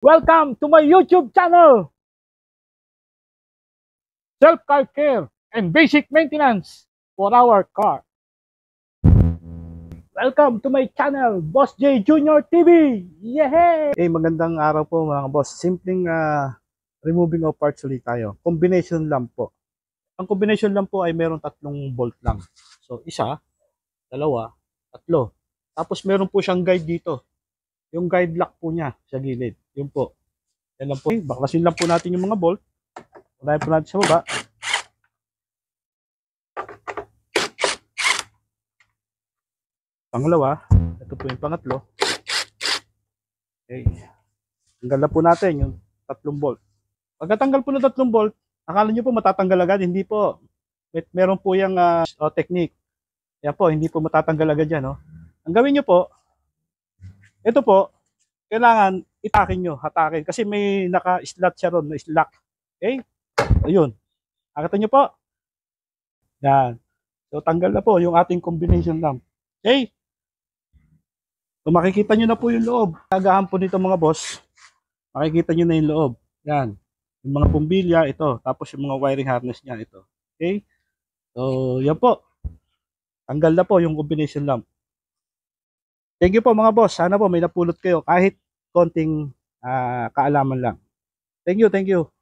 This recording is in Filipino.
Welcome to my YouTube channel, Self-Car Care and Basic Maintenance for our car. Welcome to my channel, Boss J Junior TV. Yehey! Hey, magandang araw po mga boss. Simpleng removing of parts ulit tayo. Combination lamp po. Ang combination lamp po ay meron tatlong bolt lang. So, isa, dalawa, tatlo. Tapos meron po siyang guide dito. Yung guide lock po niya sa gilid. Yun po. Yan lang po. Baklasin lang po natin yung mga bolt. Unahin po natin sa baba. Pangalawa, ito po yung pangatlo. Okay. Tanggal na po natin yung tatlong bolt. Pagkatanggal po ng tatlong bolt, akala nyo po matatanggal agad. Hindi po. Meron po yung technique. Yan po, hindi po matatanggal agad yan. No? Ang gawin nyo po, ito po, kailangan itakin nyo, hatakin. Kasi may naka-slot siya ron, may lock. Okay? Ayun. Nakita nyo po. Yan. So, tanggal na po yung ating combination lamp. Okay? So, makikita nyo na po yung loob. Kagahan po nito mga boss. Makikita nyo na yung loob. Yan. Yung mga bumbilya, ito. Tapos yung mga wiring harness niya, ito. Okay? So, yan po. Tanggal na po yung combination lamp. Thank you po mga boss. Sana po may napulot kayo kahit konting kaalaman lang. Thank you, thank you.